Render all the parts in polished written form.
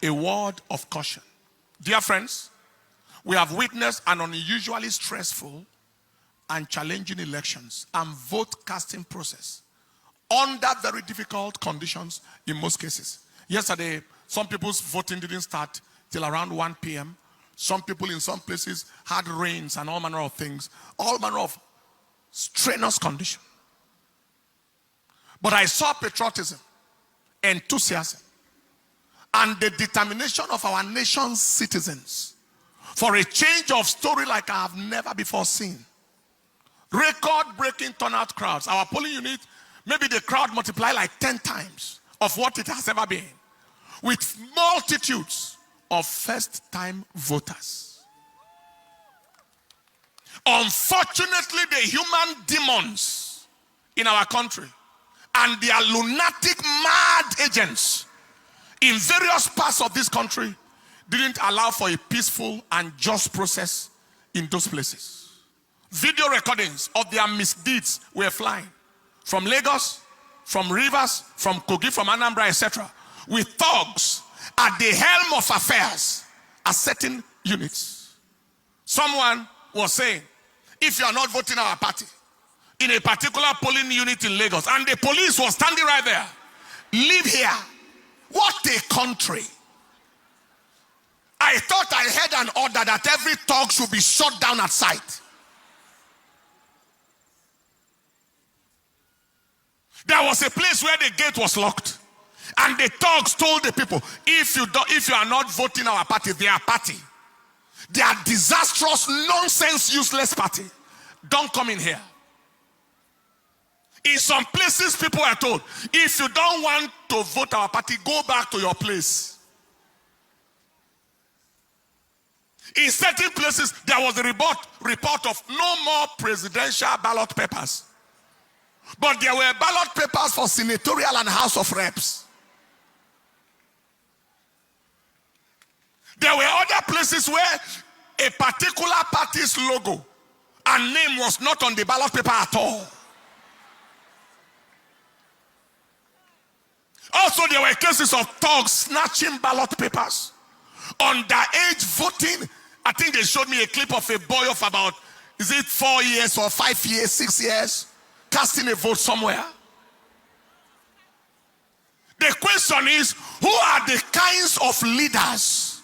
a word of caution. Dear friends, we have witnessed an unusually stressful and challenging elections and vote casting process under very difficult conditions in most cases. Yesterday, some people's voting didn't start till around 1 p.m. Some people in some places had rains and all manner of things, all manner of strenuous conditions. But I saw patriotism, enthusiasm, and the determination of our nation's citizens for a change of story like I have never before seen. Record-breaking turnout crowds. Our polling unit, maybe the crowd multiplied like 10 times of what it has ever been, with multitudes of first-time voters. Unfortunately, the human demons in our country and their lunatic, mad agents in various parts of this country didn't allow for a peaceful and just process in those places. Video recordings of their misdeeds were flying from Lagos, from Rivers, from Kogi, from Anambra, etc., with thugs at the helm of affairs at certain units. Someone was saying, if you are not voting our party in a particular polling unit in Lagos, and the police was standing right there, leave here. What a country. I thought I heard an order that every thug should be shot down at sight. There was a place where the gate was locked, and the thugs told the people, if you are not voting our party, their party, their disastrous, nonsense, useless party, don't come in here. In some places, people are told, if you don't want to vote our party, go back to your place. In certain places, there was a report of no more presidential ballot papers. But there were ballot papers for senatorial and House of Reps. There were other places where a particular party's logo and name was not on the ballot paper at all. Also, there were cases of thugs snatching ballot papers. Underage voting. I think they showed me a clip of a boy of about, is it 4 years or 5 years, 6 years, casting a vote somewhere. The question is, who are the kinds of leaders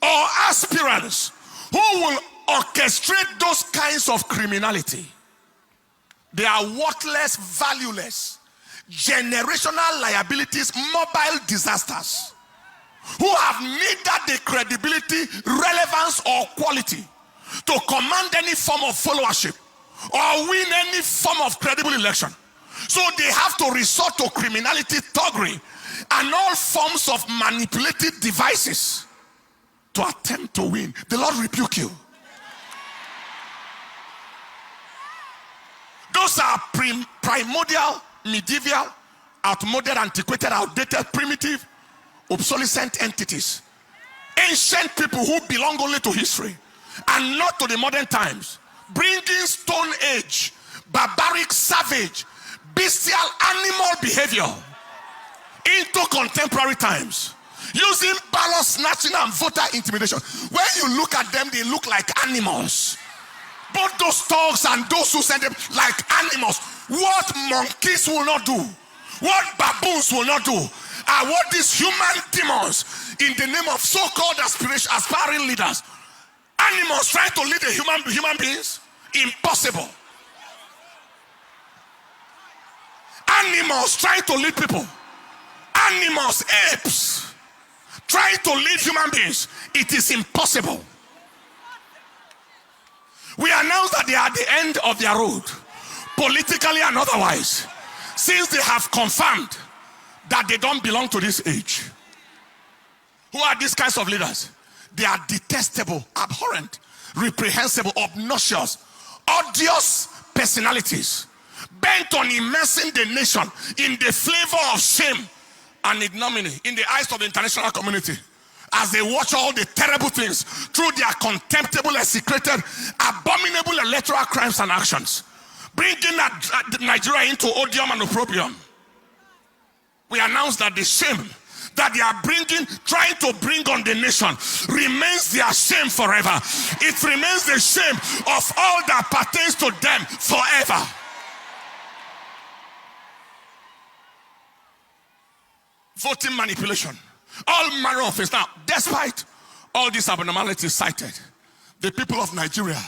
or aspirants who will orchestrate those kinds of criminality? They are worthless, valueless, generational liabilities, mobile disasters, who have neither the credibility, relevance, or quality to command any form of followership or win any form of credible election. So they have to resort to criminality, thuggery, and all forms of manipulative devices to attempt to win. The Lord rebuke you. Those are primordial, medieval, outmoded, antiquated, outdated, primitive, obsolescent entities. Ancient people who belong only to history and not to the modern times. Bringing Stone Age, barbaric, savage, bestial, animal behavior into contemporary times. Using ballot snatching and voter intimidation. When you look at them, they look like animals. Both those thugs and those who send them like animals. What monkeys will not do, what baboons will not do, are what these human demons in the name of so-called aspiring leaders, animals trying to lead the human beings. Impossible. Animals trying to lead people. Animals, apes, trying to lead human beings. It is impossible. We announce that they are at the end of their road, politically and otherwise, since they have confirmed that they don't belong to this age. Who are these kinds of leaders? They are detestable, abhorrent, reprehensible, obnoxious, odious personalities, bent on immersing the nation in the flavor of shame and ignominy in the eyes of the international community, as they watch all the terrible things through their contemptible, execrated, abominable electoral crimes and actions, bringing Nigeria into odium and opprobrium. We announce that the shame that they are trying to bring on the nation remains their shame forever. It remains the shame of all that pertains to them forever. Voting manipulation, all manner of things. Now, despite all these abnormalities cited, the people of Nigeria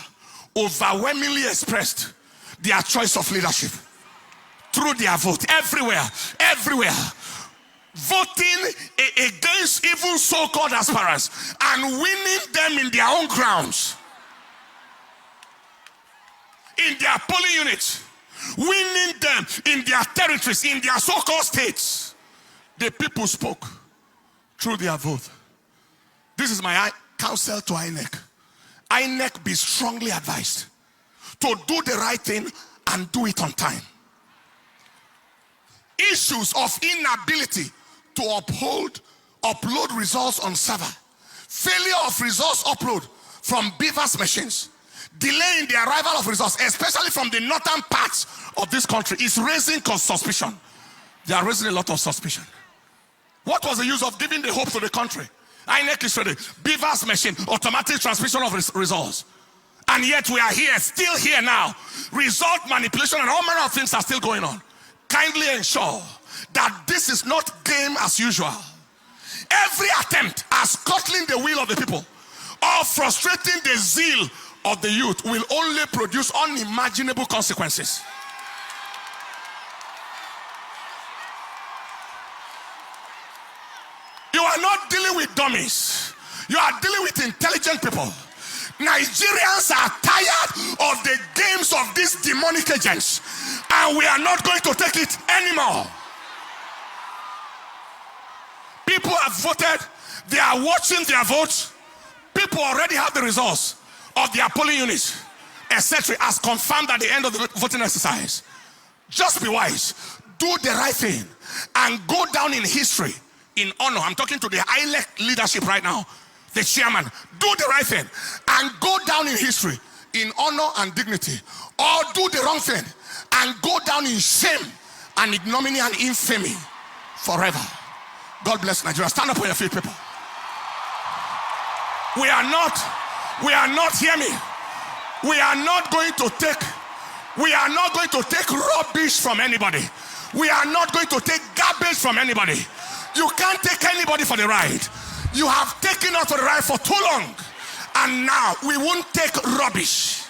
overwhelmingly expressed their choice of leadership through their vote. Everywhere. Voting against even so-called aspirants and winning them in their own grounds, in their polling units, winning them in their territories, in their so-called states. The people spoke through their vote. This is my counsel to INEC. INEC, be strongly advised to do the right thing and do it on time. Issues of inability to upload results on server, failure of results upload from BVAS machines, delay in the arrival of results, especially from the northern parts of this country, is raising suspicion. They are raising a lot of suspicion. What was the use of giving the hope to the country? INEC is ready. BVAS machine, automatic transmission of results. And yet we are here, still here now. Result manipulation and all manner of things are still going on. Kindly ensure that this is not game as usual. Every attempt at scuttling the will of the people or frustrating the zeal of the youth will only produce unimaginable consequences. You are not dealing with dummies. You are dealing with intelligent people. Nigerians are tired of the games of these demonic agents, and we are not going to take it anymore. People have voted. They are watching their votes. People already have the results of their polling units, etc., as confirmed at the end of the voting exercise. Just be wise. Do the right thing and go down in history in honor. I'm talking to the INEC leadership right now, the chairman. Do the right thing and go down in history in honor and dignity, or do the wrong thing and go down in shame and ignominy and infamy forever. God bless Nigeria. Stand up on your feet, people. We are not, hear me, we are not going to take rubbish from anybody. We are not going to take garbage from anybody. You can't take anybody for the ride. You have taken us for the ride for too long, and now we won't take rubbish.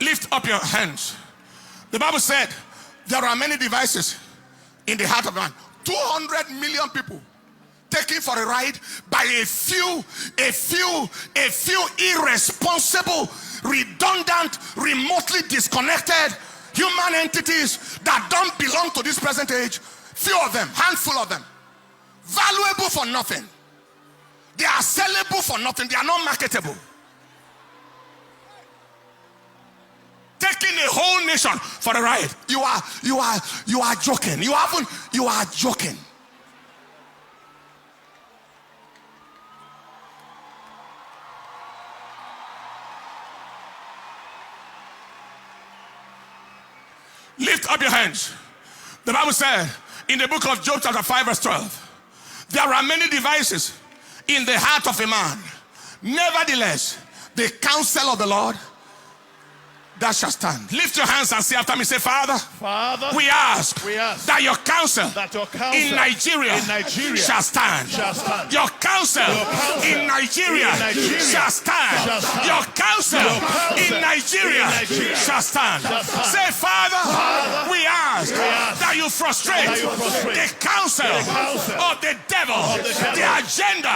Lift up your hands. The Bible said there are many devices in the heart of man. 200 million people taken for a ride by a few irresponsible, redundant, remotely disconnected human entities that don't belong to this present age. Few of them, handful of them, valuable for nothing. They are sellable for nothing. They are not marketable. Taking a whole nation for a ride. You are joking. You are joking. Lift up your hands. The Bible said in the book of Job chapter 5 verse 12, there are many devices in the heart of a man. Nevertheless, the counsel of the Lord, that shall stand. Lift your hands and say after me, say, Father, we ask that your counsel in Nigeria shall stand. Your counsel in Nigeria shall stand. Your counsel in Nigeria shall stand. Say, Father, we ask that you frustrate the counsel of the devil, the agenda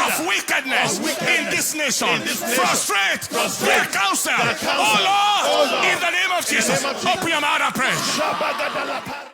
of wickedness in this nation. Frustrate their counsel. Oh Lord, in the name of Jesus, open your mouth and pray.